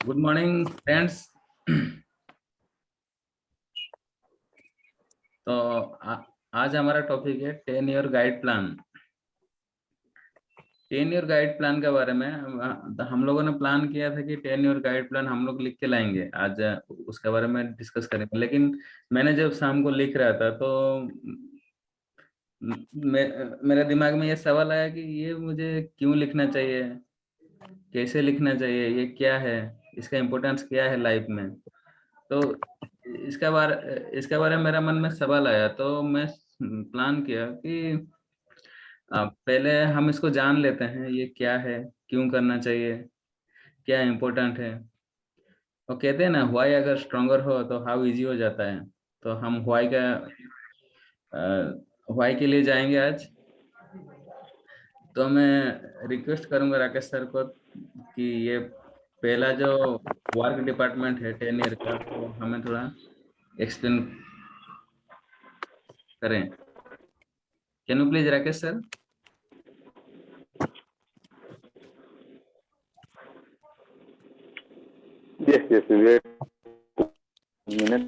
Good morning friends. तो आज हमारा टॉपिक है 10 year guide plan. 10 year guide plan के बारे में हम लोगों ने प्लान किया था कि 10 ईयर गाइड प्लान हम लोग लिख के लाएंगे आज। उसके बारे में डिस्कस करेंगे, लेकिन मैंने जब शाम को लिख रहा था तो मेरे दिमाग में ये सवाल आया कि ये मुझे क्यों लिखना चाहिए, कैसे लिखना चाहिए, ये क्या है, इसका इम्पोर्टेंस क्या है लाइफ में। तो इसके बारे में मेरा मन में सवाल आया, तो मैं प्लान किया कि पहले हम इसको जान लेते हैं, ये क्या है, क्यों करना चाहिए, क्या इम्पोर्टेंट है। और कहते हैं ना, व्हाई अगर स्ट्रोंगर हो तो हाउ इजी हो जाता है। तो हम व्हाई के लिए जाएंगे आज। तो मैं रिक्वेस्ट करूंगा राकेश सर को कि ये पहला जो वर्क डिपार्टमेंट है 10 ईयर का, वो हमें थोड़ा एक्सप्लेन करें। Can you please Rakesh sir? Yes, wait a minute.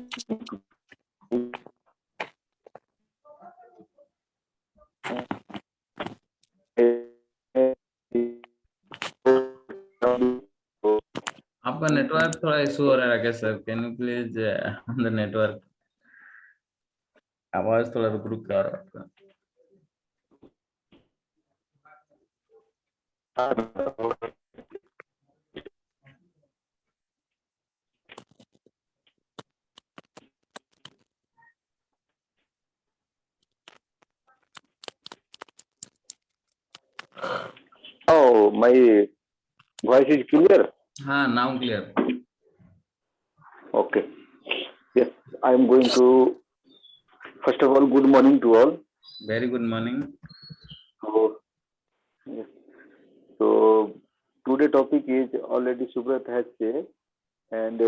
आपका नेटवर्क थोड़ा इशू हो रहा है Rakesh sir, can you please on the network. आवाज थोड़ा रुक रुक के आ रहा है आपका। Oh, my voice is clear. हाँ, now clear. Okay. Yes, I am going to. First of all, good morning to all. Very good morning. So, yes. So today topic is already Subrat has said, and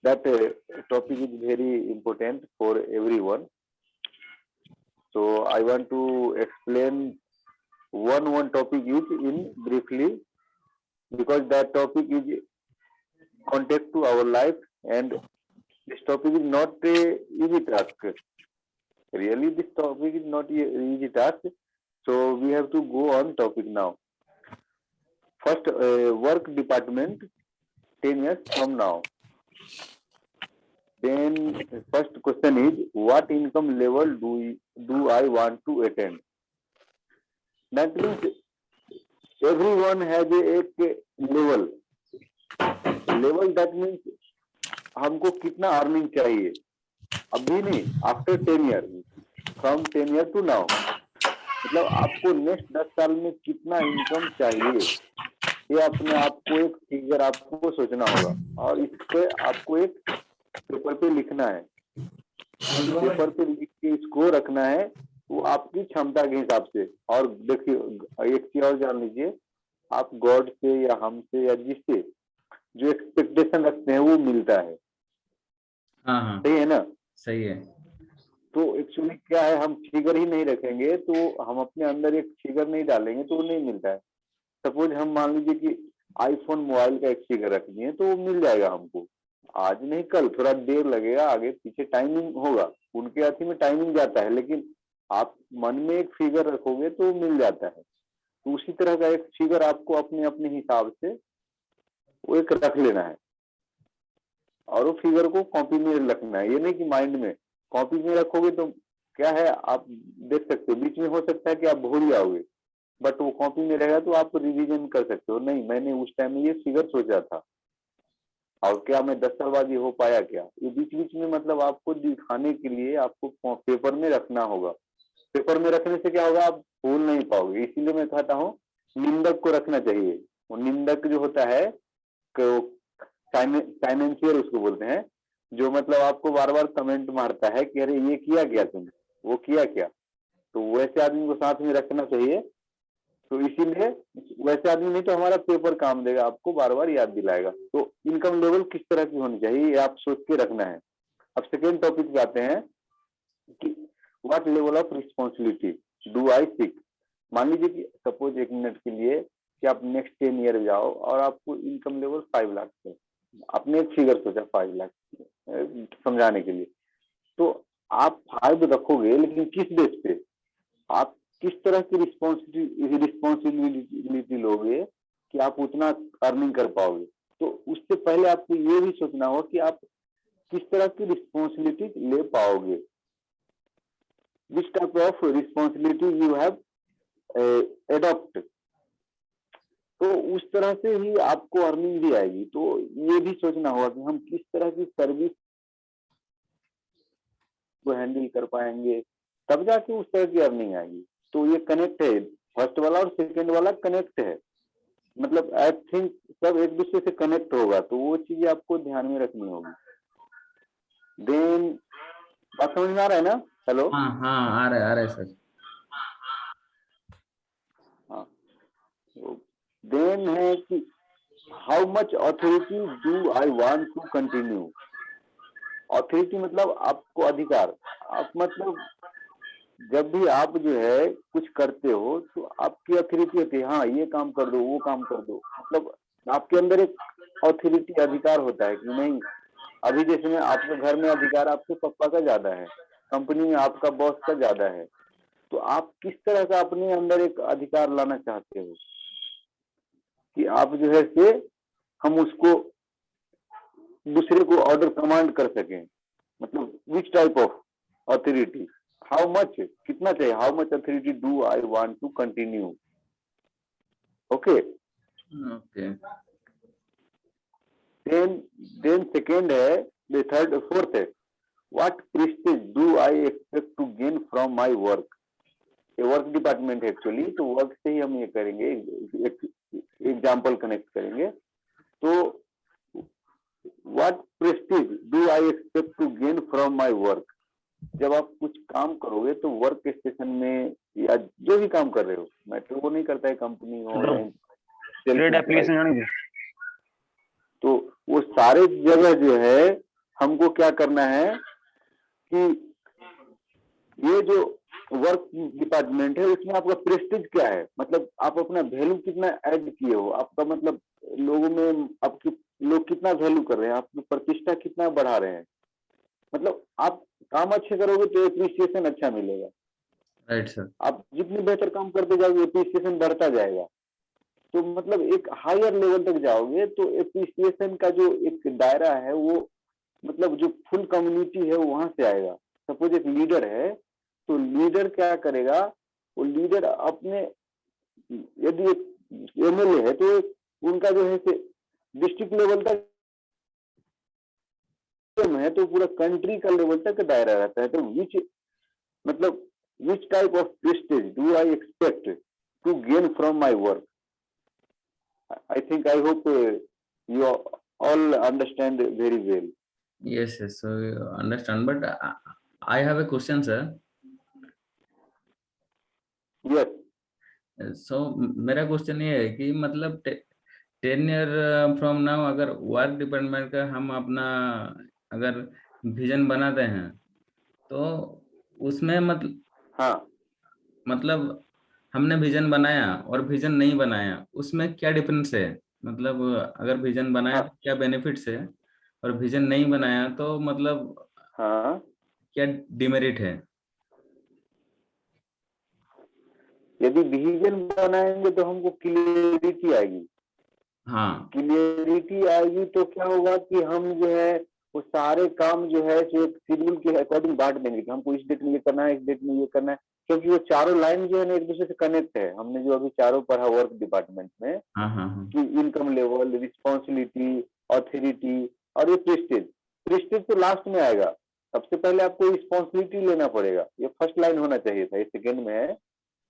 that topic is very important for everyone. So I want to explain one topic is in briefly because that topic is context to our life, and this topic is not a easy task. Really, this topic is not a easy task. So we have to go on topic now. First, work department 10 years from now. Then first question is, what income level do I want to attain? That means everyone has a level. Level that means हमको कितना earning चाहिए, अभी नहीं, after 10 year, from 10 year to now. मतलब आपको next 10 साल में कितना इनकम चाहिए, ये अपने आप को एक फिगर आपको सोचना होगा, और इस पे आपको एक पेपर पे लिखना है। पेपर पे लिख के इसको रखना है, वो आपकी क्षमता के हिसाब से। और देखिए, एक चीज और जान लीजिए, आप गॉड से या हमसे या जिससे जो एक्सपेक्टेशन रखते हैं वो मिलता है। हाँ हाँ, सही है ना? सही है। तो एक्चुअली क्या है, हम फिगर ही नहीं रखेंगे, तो हम अपने अंदर एक फिगर नहीं डालेंगे तो वो नहीं मिलता है। सपोज हम मान लीजिए कि आईफोन मोबाइल का एक फिगर रख दिए तो वो मिल जाएगा हमको, आज नहीं कल, थोड़ा देर लगेगा, आगे पीछे टाइमिंग होगा, उनके हाथी में टाइमिंग जाता है, लेकिन आप मन में एक फिगर रखोगे तो मिल जाता है। तो उसी तरह का एक फिगर आपको अपने अपने हिसाब से वो एक रख लेना है, और वो फिगर को कॉपी में रखना है। ये नहीं कि माइंड में, कॉपी में रखोगे तो क्या है, आप देख सकते हो, बीच में हो सकता है कि आप भूल जाओगे, बट वो कॉपी में रहेगा तो आप रिवीजन कर सकते हो। नहीं, मैंने उस टाइम में ये फिगर सोचा था, और क्या मैं 10 साल बाद ये हो पाया क्या, ये बीच बीच में मतलब आपको दिखाने के लिए आपको पेपर में रखना होगा। पेपर में रखने से क्या होगा, आप भूल नहीं पाओगे। इसीलिए मैं कहता हूँ निंदक को रखना चाहिए। वो निंदक जो होता है, फाइनेंशियर उसको बोलते हैं, जो मतलब आपको बार बार कमेंट मारता है कि अरे ये किया क्या तुमने, वो किया क्या, तो वैसे आदमी को साथ में रखना चाहिए। तो इसीलिए वैसे आदमी नहीं तो हमारा पेपर काम देगा, आपको बार बार याद दिलाएगा। तो इनकम लेवल किस तरह की होनी चाहिए ये आप सोच के रखना है। अब सेकेंड टॉपिक पे आते हैं कि what level of responsibility do I seek. मान लीजिए कि सपोज 1 मिनट के लिए कि आप नेक्स्ट 10 ईयर जाओ और आपको इनकम लेवल 5 लाख है, आपने एक फिगर सोचा 5 लाख समझाने के लिए, तो आप 5 रखोगे, लेकिन किस बेस पे? आप किस तरह की रिस्पॉन्सिबिलिटी लोगे कि आप उतना अर्निंग कर पाओगे? तो उससे पहले आपको ये भी सोचना होगा कि आप किस तरह की रिस्पॉन्सिबिलिटी ले पाओगे, विच type of responsibility you have adopt. तो उस तरह से ही आपको अर्निंग भी आएगी। तो ये भी सोचना होगा कि हम किस तरह की सर्विस को हैंडल कर पाएंगे, तब जाके उस तरह की अर्निंग आएगी। तो ये कनेक्ट है, फर्स्ट वाला और सेकेंड वाला कनेक्ट है, मतलब आई थिंक सब एक दूसरे से कनेक्ट होगा। तो वो चीजें आपको ध्यान में रखनी होगी। देन बात समझ में आ रहा है ना? हेलो? हाँ हाँ, आ रहा है सर। हाँ, देन है कि how much authority do I want to continue. Authority मतलब आपको अधिकार। आप मतलब जब भी आप जो है कुछ करते हो तो आपकी ऑथोरिटी होती है, हाँ ये काम कर दो, वो काम कर दो, मतलब आपके अंदर एक ऑथोरिटी अधिकार होता है कि नहीं। अभी जैसे में आपके घर में अधिकार आपके पापा का ज्यादा है, कंपनी में आपका बॉस का ज्यादा है, तो आप किस तरह का अपने अंदर एक अधिकार लाना चाहते हो कि आप जो है से हम उसको दूसरे को ऑर्डर कमांड कर सकें, मतलब which type of authority, how much, कितना चाहिए, how much authority do I want to continue. Okay, okay. Then second है, थर्ड फोर्थ है, what prestige do I expect to gain from my work. ये work department है actually, तो work से ही हम ये करेंगे, एक एग्जाम्पल कनेक्ट करेंगे। तो what prestige do I expect to gain from my work. जब आप कुछ काम करोगे तो वर्क स्टेशन में या जो भी काम कर रहे हो, मैटर वो नहीं करता है कंपनी हो या सेल्फ एप्लीकेशन, तो वो सारे जगह जो है हमको क्या करना है कि ये जो वर्क डिपार्टमेंट है उसमें आपका प्रेस्टीज क्या है, मतलब आप अपना वैल्यू कितना ऐड किए हो, आपका मतलब लोगों में आपकी लोग कितना वैल्यू कर रहे हैं, आपकी प्रतिष्ठा कितना बढ़ा रहे हैं। मतलब आप काम अच्छे करोगे तो एप्रिसिएशन अच्छा मिलेगा। Right sir. आप जितनी बेहतर काम करते जाओगे एप्रिसिएशन बढ़ता जाएगा। तो मतलब एक हायर लेवल तक जाओगे तो एप्रिसिएशन का जो एक दायरा है वो मतलब जो फुल कम्युनिटी है वो वहां से आएगा। सपोज एक लीडर है, तो लीडर क्या करेगा, वो लीडर अपने, यदि एक एमएलए है तो उनका जो है डिस्ट्रिक्ट लेवल तक है, तो पूरा कंट्री का लेवल तक दायरा रहता है। तो मतलब which type of prestige do I expect to gain from my work. I think, I hope you all understand very well. Yes, yes, so you understand, but I have a question, sir. Yes. So मेरा question ये है कि मतलब 10 year from now अगर work department का हम अपना अगर विजन बनाते हैं तो उसमें हाँ, मतलब हमने विजन बनाया और विजन नहीं बनाया, उसमें क्या डिफरेंस है? मतलब अगर विजन बनाया हाँ, तो क्या बेनिफिट्स है, और विजन नहीं बनाया तो मतलब हाँ। क्या डिमेरिट है? यदि विजन बनाएंगे तो हमको क्लियरिटी आएगी। हाँ क्लियरिटी आएगी तो क्या होगा कि हम जो है वो सारे काम जो है जो एक शेड्यूल के अकॉर्डिंग बांट देंगे कि हमको इस डेट में ये करना है, इस डेट में ये करना है, क्योंकि वो चारों लाइन जो है ना एक दूसरे से कनेक्ट है। हमने जो अभी चारों पढ़ा वर्क डिपार्टमेंट में हाँ हाँ हाँ। कि इनकम लेवल, रिस्पॉन्सिबिलिटी, ऑथोरिटी और ये प्रेस्टीज। प्रेस्टीज तो लास्ट में आएगा, सबसे पहले आपको रिस्पॉन्सिबिलिटी लेना पड़ेगा, ये फर्स्ट लाइन होना चाहिए था, ये सेकेंड में है।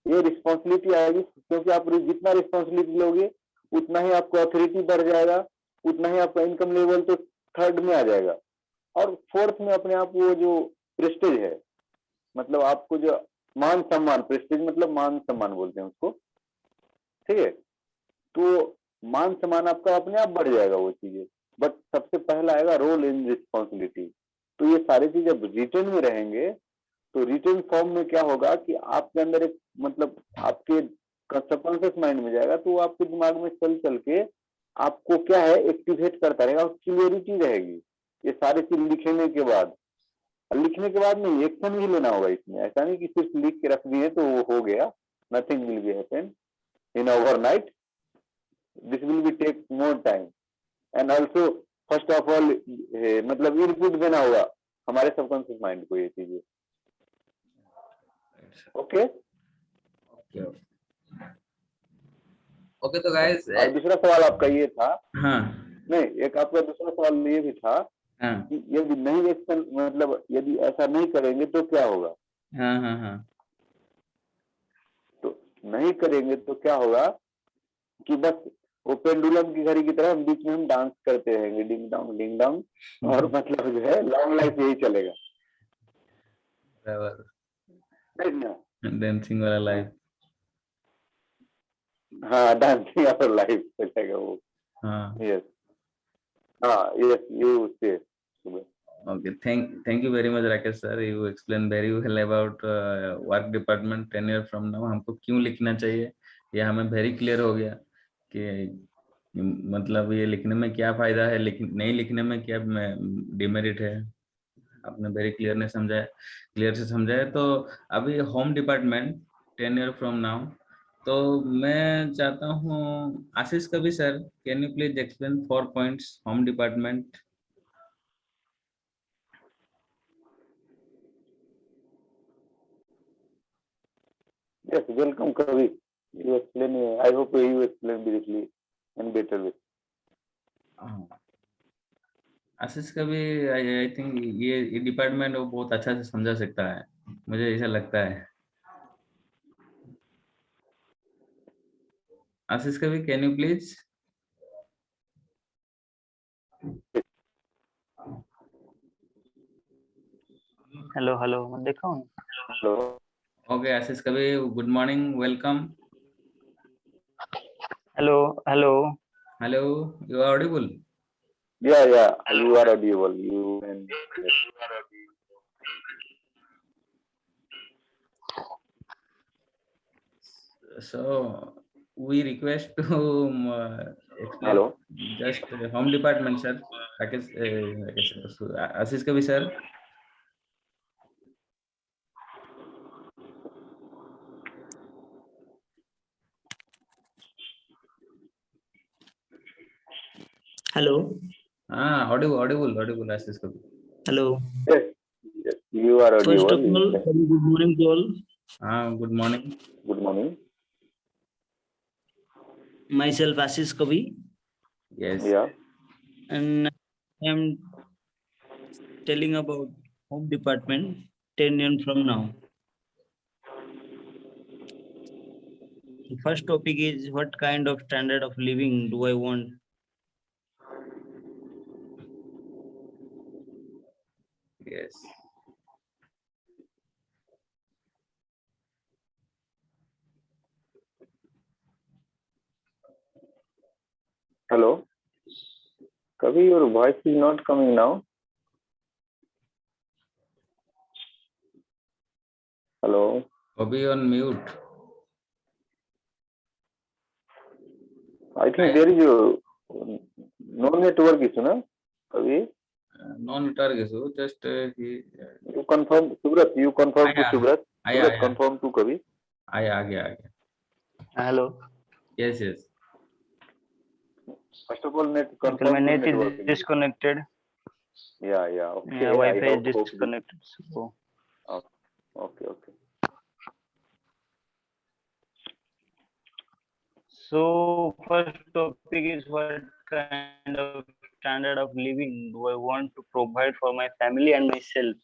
ये रिस्पॉन्सिबिलिटी आएगी क्योंकि आप जितना रिस्पॉन्सिबिलिटी लोगे उतना ही आपको ऑथोरिटी बढ़ जाएगा, उतना ही आपका इनकम लेवल तो थर्ड में आ जाएगा। और फोर्थ में अपने आप वो जो प्रेस्टीज है, मतलब आपको जो मान सम्मान, प्रेस्टीज मतलब मान सम्मान बोलते हैं उसको, ठीक है। तो मान सम्मान आपका अपने आप बढ़ जाएगा वो चीजें। बट सबसे पहला आएगा रोल इन रिस्पॉन्सिबिलिटी। तो ये सारी चीजें जब रिटर्न में रहेंगे तो रिटर्न फॉर्म में क्या होगा कि आपके अंदर एक मतलब आपके सबकॉन्शियस माइंड में जाएगा, तो वो आपके दिमाग में चल चल के आपको क्या है एक्टिवेट करता रहेगा और क्लियरिटी रहेगी ये सारे चीज लिखने के बाद। और लिखने के बाद नहीं, एक्शन भी लेना होगा इसमें। ऐसा नहीं कि सिर्फ लिख के रख दिए तो वो हो गया, nothing will be happen in overnight, this will be take more time. And also first of all मतलब इनपुट देना होगा हमारे सबकॉन्शियस माइंड को ये चीजें। Okay okay okay. तो गाइस, और दूसरा सवाल आपका ये था, हाँ नहीं एक आपका दूसरा सवाल ये भी था हाँ कि यदि नहीं एक्शन मतलब यदि ऐसा नहीं करेंगे तो क्या होगा। हाँ हाँ हाँ तो नहीं करेंगे तो क्या होगा कि बस वो पेंडुलम की घड़ी की तरह हम बीच में हम डांस करते रहेंगे, डिंग डोंग, और मतलब जो है लॉन्ग लाइफ यही चलेगा। बराबर। नहीं ना? डांसिंग वाला लाइफ। हाँ डांसिंग और लाइफ चलेगा वो। हाँ यस, हाँ यस यू से okay. Thank you very much Rakesh sir, you explain very well about work department 10 year from now हमको क्यों लिखना चाहिए। ये हमें very clear हो गया कि मतलब ये लिखने में क्या फायदा है, नहीं लिखने में क्या डिमेरिट है। आपने वेरी क्लियर से समझाया। तो अभी home department 10 year from now, तो मैं चाहता हूँ आशीष कवि sir, can you please explain 4 points home department. Yes, welcome Kavi. You explain. I hope you explain briefly and better way. आशीष कवि, आई थिंक ये डिपार्टमेंट वो बहुत अच्छा से समझा सकता है, मुझे ऐसा लगता है। Ashish Kavi, can you please. Hello hello, मैं देखा हूँ। Hello. Okay Ashish Kavi, good morning, welcome. Hello hello. Hello, you are audible. Yeah, yeah. You are audible. You and yes. So we request to explain Hello. just home department sir, Rakesh, Ashish Kavi sir. Hello हाँ, audible Ashish Kavi. Hello. Yes. Yes. You are first of audible. All good morning to all. हाँ, good morning. Good morning. Myself Ashish Kavi Yes. Yeah. and I am telling about home department 10 years from now. The first topic is what kind of standard of living do I want? Yes. Hello. Kavi, your voice is not coming now. Hello. Kavi on mute. I think there is a no network issue, na? Kavi. No network issue, just You confirm, Subrat. You confirm to Subrat. आया Subrat confirm to Kavi. आ गया। Hello. Yes, yes. First of all, net My confirm to net is network. disconnected. Yeah, yeah. Okay. Yeah, I Wi-Fi is hope disconnected. So, okay, okay. so first topic is what kind of standard of living do I want to provide for my family and myself?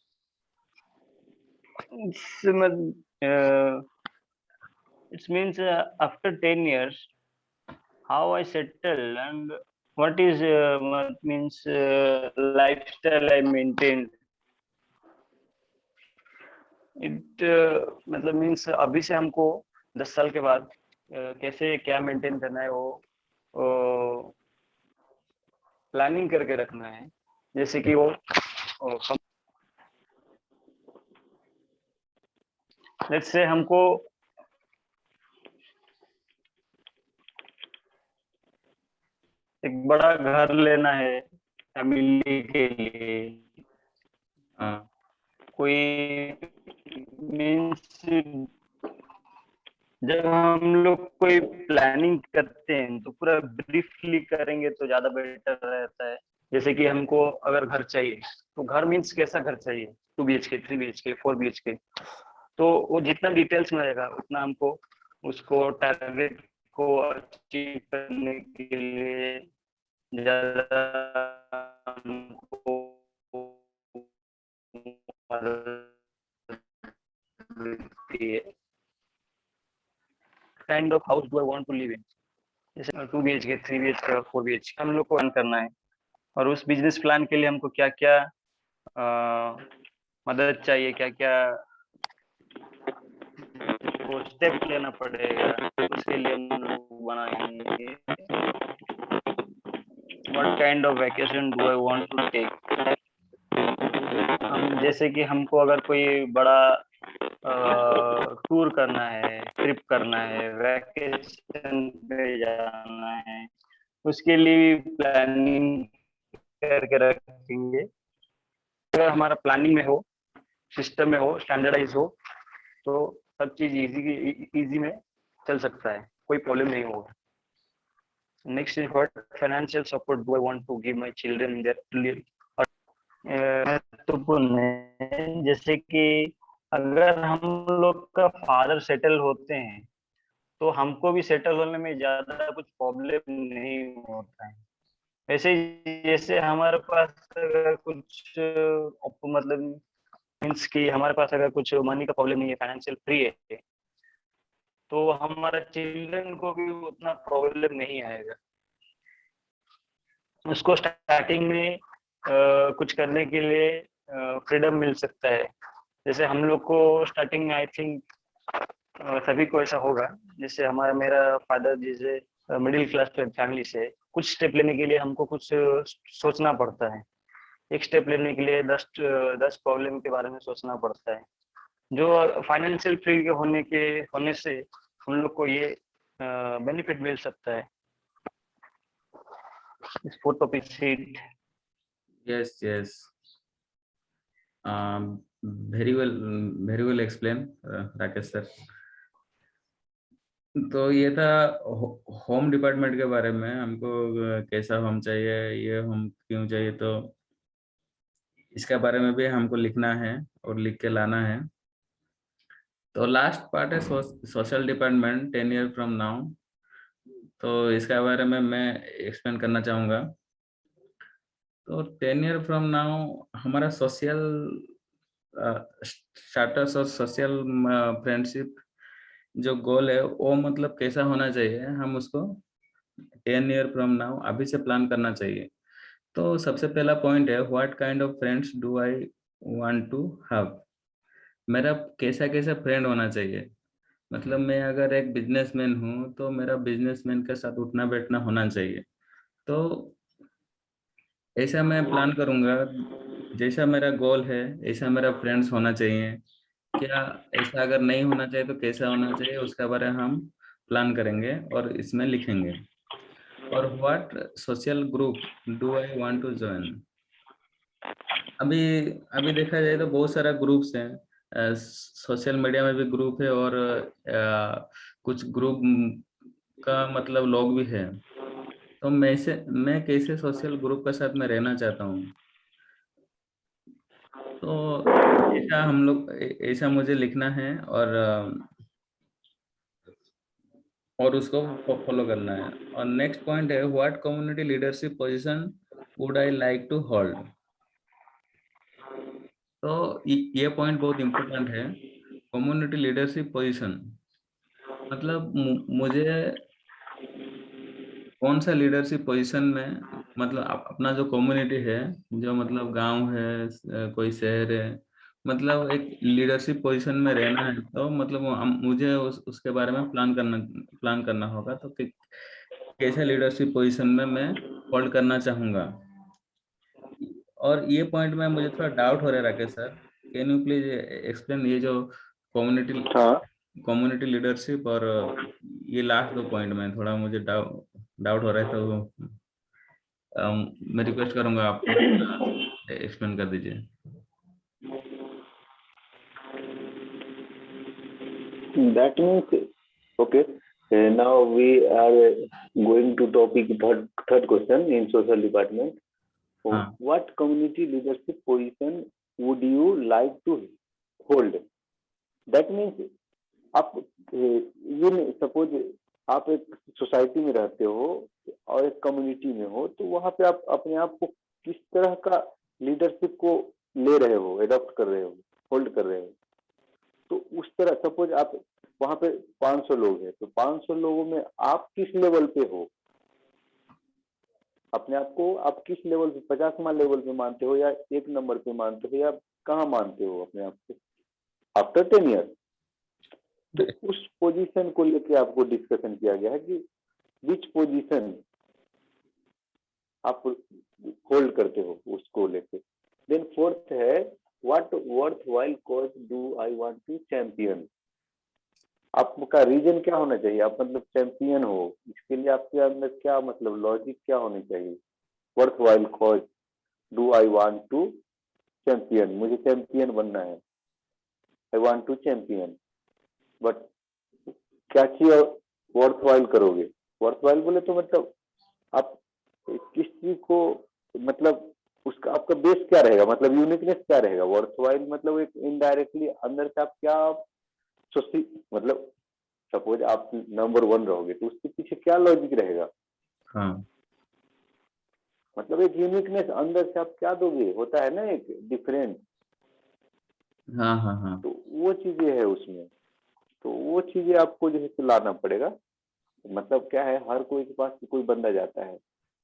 It means after 10 years, how I settle and what is what means lifestyle I maintain. It मतलब means अभी से हमको 10 साल के बाद कैसे क्या maintain करना है वो प्लानिंग करके रखना है। जैसे कि वो लेट्स से हमको एक बड़ा घर लेना है फैमिली के लिए, हाँ कोई मीन्स जब हम लोग कोई प्लानिंग करते हैं तो पूरा ब्रीफली करेंगे तो ज्यादा बेटर रहता है। जैसे कि हमको अगर घर चाहिए तो घर मीन्स कैसा घर चाहिए, 2 BHK, 3 BHK, 4 BHK, तो वो जितना डिटेल्स में रहेगा उतना हमको उसको टारगेट को अचीव करने के लिए ज्यादा हमको मदद मिलती है। Kind of house do I want to live in, जैसे 2 BHK, 3 BHK और 4 BHK हम लोग को रन करना है। और उस बिजनेस प्लान के लिए हमको क्या क्या मदद चाहिए, क्या क्या स्टेप लेना पड़ेगा, उसके लिए हम लोग बनाएंगे। What kind of vacation do I want to take. हम जैसे कि हमको अगर कोई बड़ा टूर करना है, ट्रिप करना है, वैकेशन पे जाना है, उसके लिए प्लानिंग करके रखेंगे। अगर हमारा प्लानिंग में हो, सिस्टम में हो, स्टैंडर्डाइज हो, तो सब चीज इजी में चल सकता है, कोई प्रॉब्लम नहीं होगा। Next is what financial support do I want to give my children their महत्वपूर्ण है। जैसे कि अगर हम लोग का फादर सेटल होते हैं तो हमको भी सेटल होने में ज्यादा कुछ प्रॉब्लम नहीं होता है। वैसे जैसे हमारे पास अगर कुछ मतलब मीन्स कि हमारे पास अगर कुछ मनी का प्रॉब्लम नहीं है, फाइनेंशियल फ्री है, तो हमारा चिल्ड्रन को भी उतना प्रॉब्लम नहीं आएगा। उसको स्टार्टिंग में कुछ करने के लिए फ्रीडम मिल सकता है। जैसे हम लोग को स्टार्टिंग में आई थिंक सभी को ऐसा होगा, जैसे हमारा मेरा फादर जैसे मिडिल क्लास फैमिली से, कुछ स्टेप लेने के लिए हमको कुछ सोचना पड़ता है। एक स्टेप लेने के लिए 10 प्रॉब्लम के बारे में सोचना पड़ता है। जो फाइनेंशियल फ्री होने से हम लोग को ये बेनिफिट मिल सकता है। इस फोटो पे seat. Yes yes, very well explain Rakesh sir. तो ये था होम डिपार्टमेंट के बारे में, हमको कैसा होम चाहिए, ये होम क्यों चाहिए, तो इसके बारे में भी हमको लिखना है और लिख के लाना है। तो लास्ट पार्ट है social department 10 year from now. तो इसके बारे में मैं एक्सप्लेन करना चाहूँगा। तो 10 ईयर फ्रॉम नाउ हमारा सोशल स्टेटस और सोशल फ्रेंडशिप जो गोल है वो मतलब कैसा होना चाहिए, हम उसको 10 ईयर फ्रॉम नाउ अभी से प्लान करना चाहिए। तो सबसे पहला पॉइंट है what kind of friends do I want to have. मेरा कैसा कैसा फ्रेंड होना चाहिए, मतलब मैं अगर एक बिजनेसमैन हूँ तो मेरा बिजनेसमैन के साथ उठना बैठना होना चाहिए। तो ऐसा मैं प्लान करूँगा, जैसा मेरा गोल है ऐसा मेरा फ्रेंड्स होना चाहिए। क्या ऐसा अगर नहीं होना चाहिए तो कैसा होना चाहिए, उसका बारे में हम प्लान करेंगे और इसमें लिखेंगे। और what social group do I want to join. अभी अभी देखा जाए तो बहुत सारा ग्रुप्स हैं, सोशल मीडिया में भी ग्रुप है और कुछ ग्रुप का मतलब लोग भी है। तो मैं कैसे सोशल ग्रुप के साथ में रहना चाहता हूँ, तो ऐसा हम लोग ऐसा मुझे लिखना है और उसको फॉलो करना है। और नेक्स्ट पॉइंट है what community leadership position would I like to hold. तो ये पॉइंट बहुत इम्पोर्टेंट है, कम्युनिटी लीडरशिप पोजीशन। मतलब मुझे कौन सा लीडरशिप पोजीशन में, मतलब अपना जो कम्युनिटी है, जो मतलब गांव है, कोई शहर है, मतलब एक लीडरशिप पोजीशन में रहना है, तो मतलब मुझे उसके बारे में प्लान करना होगा। तो कैसे लीडरशिप पोजीशन में मैं होल्ड करना चाहूँगा। और ये पॉइंट में मुझे थोड़ा डाउट हो रहा है Rakesh sir, can you please explain ये जो कम्युनिटी हाँ कम्युनिटी लीडरशिप और ये लास्ट 2 पॉइंट में थोड़ा मुझे डाउट हो रहा है। तो मैं रिक्वेस्ट करूंगा आपको एक्सप्लेन कर दीजिए। That means, okay. Now we are going to topic third question in social department. हाँ What community leadership position would you like to hold? That means आप ये सपोज आप एक सोसाइटी में रहते हो और एक कम्युनिटी में हो, तो वहां पे आप अपने आप को किस तरह का लीडरशिप को ले रहे हो, एडॉप्ट कर रहे हो, होल्ड कर रहे हो। तो उस तरह सपोज आप वहां पे 500 लोग हैं, तो 500 लोगों में आप किस लेवल पे हो, अपने आप को आप किस लेवल पे, 50वां लेवल पे मानते हो या 1 नंबर पे मानते हो, या कहाँ मानते हो अपने आप को आफ्टर 10 ईयर। तो उस पोजीशन को लेके आपको डिस्कशन किया गया है कि विच पोजीशन आप होल्ड करते हो उसको लेके। देन फोर्थ है what worthwhile cause do I want to champion. आपका रीजन क्या होना चाहिए, आप मतलब चैंपियन हो, इसके लिए आपके अंदर क्या मतलब लॉजिक क्या होनी चाहिए। Worthwhile cause do I want to champion, मुझे चैंपियन बनना है, I want to champion. But क्या चीज वर्थवाइल करोगे, वर्थवाइल बोले तो मतलब आप किस चीज को, मतलब उसका आपका बेस क्या रहेगा, मतलब यूनिकनेस क्या रहेगा। वर्थवाइल मतलब एक इनडायरेक्टली अंदर से आप क्या सोची, मतलब सपोज आप नंबर 1 रहोगे तो उसके पीछे क्या लॉजिक रहेगा। हाँ मतलब एक यूनिकनेस अंदर से आप क्या दोगे, होता है ना एक डिफरेंट। हाँ हाँ हाँ तो वो चीजें है उसमें, तो वो चीजें आपको जो है लाना पड़ेगा। मतलब क्या है, हर कोई के पास कोई बंदा जाता है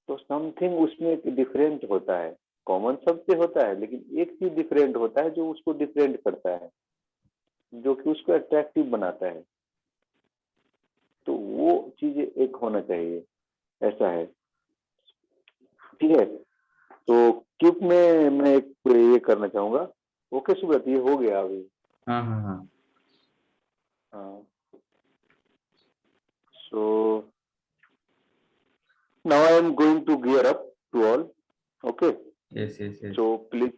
तो समथिंग उसमें एक डिफरेंट होता है, कॉमन सबसे होता है, लेकिन एक चीज डिफरेंट होता है जो उसको डिफरेंट करता है, जो कि उसको अट्रैक्टिव बनाता है। तो वो चीजें एक होना चाहिए, ऐसा है। ठीक है, तो क्लिप में मैं एक ये करना चाहूंगा। ओके सुब्रत, ये हो गया अभी। हाँ हाँ हाँ हाँ, so now I am going to gear up to all. Okay, yes yes yes so please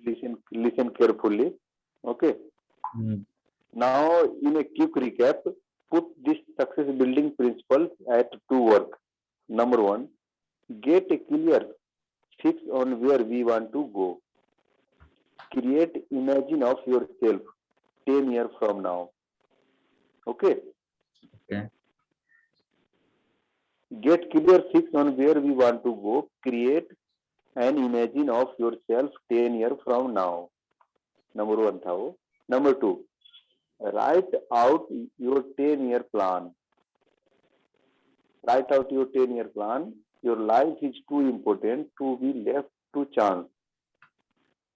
listen carefully. Okay, now in a quick recap, put this success building principles at to work. Number 1, get a clear fix on where we want to go. Create imagine of yourself 10 years from now. Okay, okay get clear fix on where we want to go. Create an imagine of yourself 10 years from now. Number 1 था वो। Number 2, write out your 10-year plan. Write out your 10-year plan. Your life is too important to be left to chance.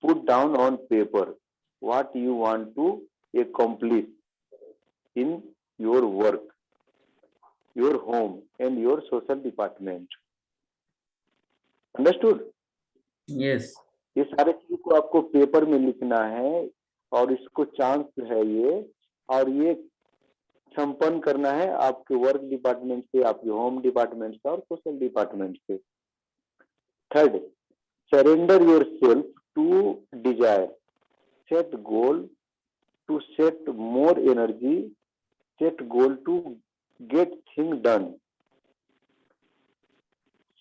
Put down on paper what you want to accomplish in your work, your home, and your social department. Understood? Yes ये सारे चीज को आपको paper में लिखना है और इसको चांस है ये, और ये संपन्न करना है आपके वर्क डिपार्टमेंट से, आपके होम डिपार्टमेंट से और सोशल डिपार्टमेंट से। Third, surrender yourself to desire, set goal to set more energy, set goal to get thing done,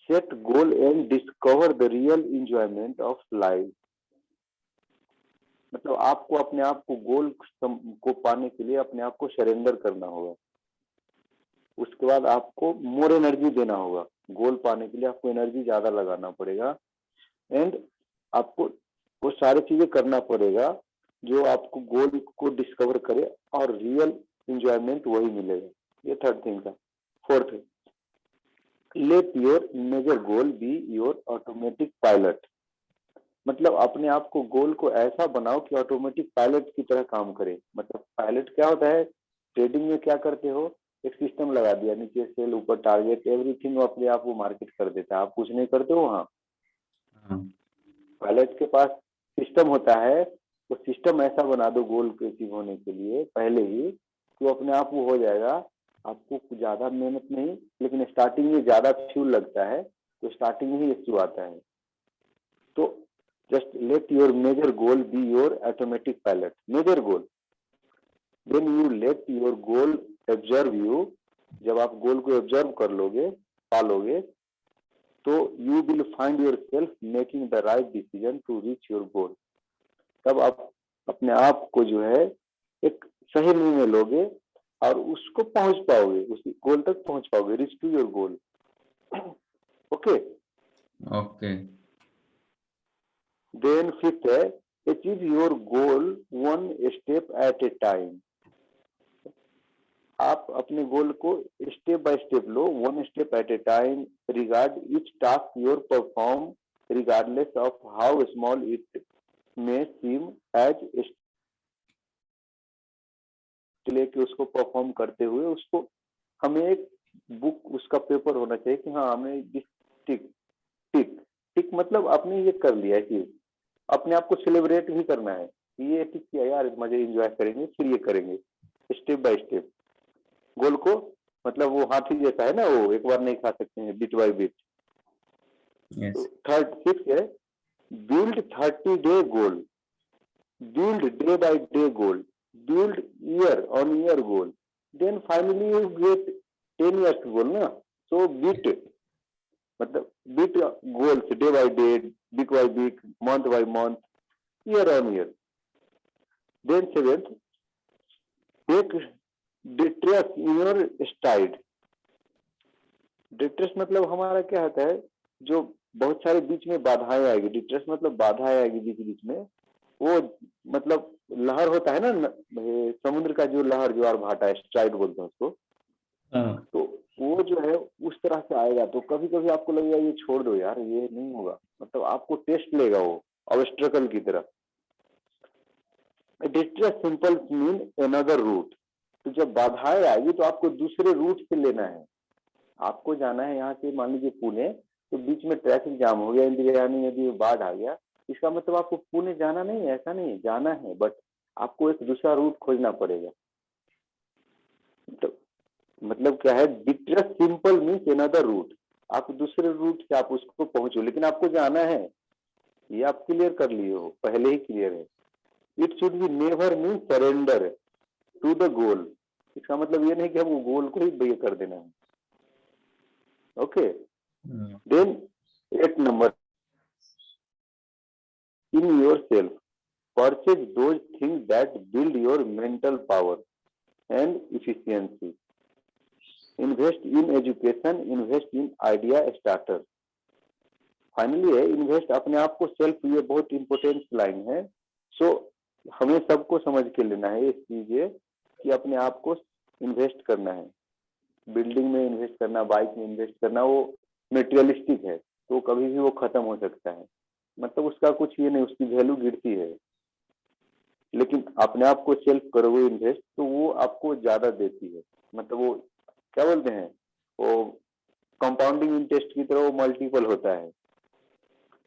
set goal and discover the real enjoyment of life. मतलब आपको अपने आप को गोल को पाने के लिए अपने आप को सरेंडर करना होगा। उसके बाद आपको मोर एनर्जी देना होगा, गोल पाने के लिए आपको एनर्जी ज्यादा लगाना पड़ेगा, एंड आपको वो सारी चीजें करना पड़ेगा जो आपको गोल को डिस्कवर करे और रियल एंजॉयमेंट वही मिलेगा। ये थर्ड थिंग था। Fourth, let your major goal be your automatic pilot. मतलब अपने आप को गोल को ऐसा बनाओ कि ऑटोमेटिक पायलट की तरह काम करे। मतलब पायलट क्या होता है, ट्रेडिंग में क्या करते हो, एक सिस्टम लगा दिया, नीचे सेल ऊपर टारगेट एवरीथिंग, वो अपने आप वो मार्केट कर देता है, आप कुछ नहीं करते हो वहाँ। पायलट के पास सिस्टम होता है, वो सिस्टम ऐसा बना दो गोल के अचीव होने के लिए पहले ही, तो अपने आप वो हो जाएगा। आपको ज्यादा मेहनत नहीं, लेकिन स्टार्टिंग में ज्यादा फ्यूल लगता है, तो स्टार्टिंग में ही एचयू आता है। तो just let your major goal be your automatic pilot, major goal. Then you let your goal observe you, जब आप गोल को ऑब्जर्व कर लोगे, पालोगे, तो you will find yourself making the right decision to reach your goal. तब आप अपने आप को जो है एक सही निर्णय लोगे और उसको पहुंच पाओगे, उस गोल तक पहुंच पाओगे, reach to your goal. Okay. Okay. Then fifth है achieve your goal one step at a time. आप अपने गोल को स्टेप बाय स्टेप लो, one step at a time. Regard each task your perform regardless of how small it may seem as, लेके उसको perform करते हुए उसको हमें एक बुक उसका पेपर होना चाहिए कि हाँ हमने टिक टिक टिक, मतलब आपने ये कर लिया चीज, अपने आप को सेलिब्रेट भी करना है, ये टिक किया यार, मजे एंजॉय करेंगे, फिर ये करेंगे स्टेप बाय स्टेप। गोल को मतलब वो हाथी जैसा है ना, वो एक बार नहीं खा सकते हैं, bit by bit. Third six है build 30-day goal, build day by day goal, build year on year goal, then finally you get 10 years goal ना। so beat मतलब beat goals day by day, week by week, month by month, year on year। then seventh, take detress in your stride। detress मतलब हमारा क्या होता है, जो बहुत सारे बीच में बाधाएं आएगी, डिट्रेस मतलब बाधाएं आएगी बीच बीच में, वो मतलब लहर होता है ना, समुद्र का जो लहर ज्वार भाटा है, स्ट्राइड बोलते हैं उसको। तो वो जो है उस तरह से आएगा, तो कभी कभी आपको लगेगा ये छोड़ दो यार, ये नहीं होगा, मतलब आपको टेस्ट लेगा वो ऑब्स्ट्रकल की तरह। Distress simple mean another root. तो जब बाधाएं आएगी तो आपको दूसरे रूट से लेना है, आपको जाना है यहाँ से मान लीजिए पुणे, तो बीच में ट्रैफिक जाम हो गया, इंदिरा यदि बाढ़ आ गया, इसका मतलब आपको पुणे जाना नहीं है, ऐसा नहीं है, जाना है, बट आपको एक दूसरा रूट खोजना पड़ेगा। तो मतलब क्या है, डिट्रेस सिंपल मीन्स अनदर रूट, आप दूसरे रूट से आप उसको पहुंचो, लेकिन आपको जाना है, ये आप क्लियर कर लिए हो, पहले ही क्लियर है। It should be never mean surrender to the goal. इसका मतलब ये नहीं कि हमको गोल को ही बे कर देना है। Okay. Then 8 number, in yourself, purchase those things that build your mental power and efficiency, invest in education, invest in idea starter। Finally है इन्वेस्ट अपने आप को सेल्फ, ये बहुत इंपॉर्टेंट लाइन है। सो हमें सबको समझ के लेना है ये चीजें कि अपने आप को इन्वेस्ट करना है, बिल्डिंग में इन्वेस्ट करना, बाइक में इन्वेस्ट करना, वो मेटेरियलिस्टिक है, तो कभी भी वो खत्म हो सकता है, मतलब उसका कुछ ये नहीं, उसकी वैल्यू गिरती है। लेकिन अपने आप को सेल्फ करोगे इन्वेस्ट तो वो आपको ज्यादा देती है, मतलब वो क्या बोलते हैं, वो कंपाउंडिंग इंटरेस्ट की तरह वो मल्टीपल होता है।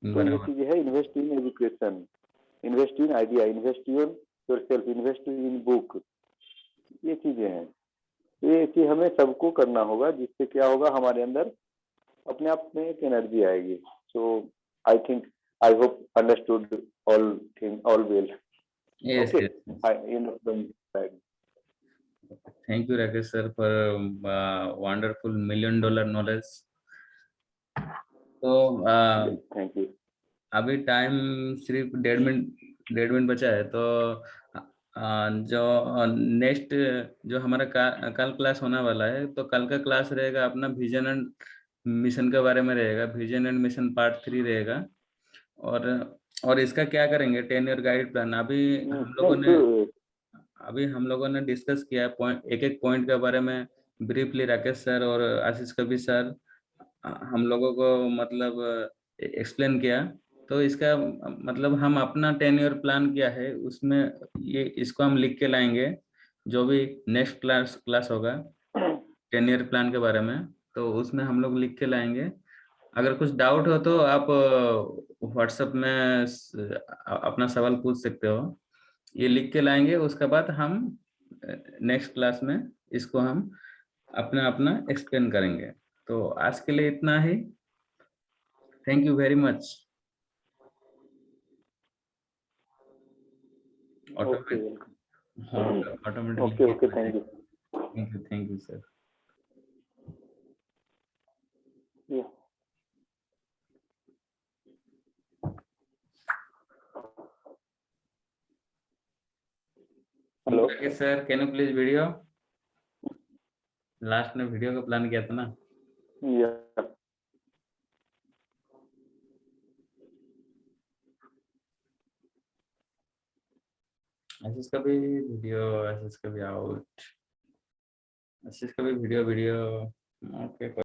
तो ये चीज है, invest in education, invest in idea, invest in yourself, invest in book, ये चीजें हैं। ये चीज हमें सबको करना होगा, जिससे क्या होगा, हमारे अंदर अपने आप में एक एनर्जी आएगी। So I think I hope understood all well. Yes, okay. yes. I end of the slide. Thank you, Rakesh sir, for wonderful $1 million knowledge. तो थैंक यू। अभी टाइम सिर्फ 1.5 मिनट बचा है, तो जो नेक्स्ट जो हमारा कल क्लास होने वाला है, तो कल का क्लास रहेगा अपना विजन एंड मिशन के बारे में रहेगा, विजन एंड मिशन पार्ट 3 रहेगा। और इसका क्या करेंगे, 10 ईयर गाइड प्लान अभी हम लोगों ने डिस्कस किया है, एक एक पॉइंट के बारे में ब्रीफली राकेश सर और आशीष कवि सर हम लोगों को मतलब एक्सप्लेन किया। तो इसका मतलब हम अपना 10 ईयर प्लान किया है, उसमें ये इसको हम लिख के लाएंगे, जो भी नेक्स्ट क्लास होगा 10 ईयर प्लान के बारे में, तो उसमें हम लोग लिख के लाएंगे। अगर कुछ डाउट हो तो आप व्हाट्सएप में अपना सवाल पूछ सकते हो, ये लिख के लाएंगे, उसके बाद हम नेक्स्ट क्लास में इसको हम अपना अपना एक्सप्लेन करेंगे। तो आज के लिए इतना ही। Thank you very much. Okay, Automatically. okay, thank you. Thank you, sir. Yeah. Hello sir, can you please video? Last में वीडियो का प्लान किया था ना? या आशीष का भी वीडियो, आशीष का भी आउट, आशीष का भी वीडियो। ओके।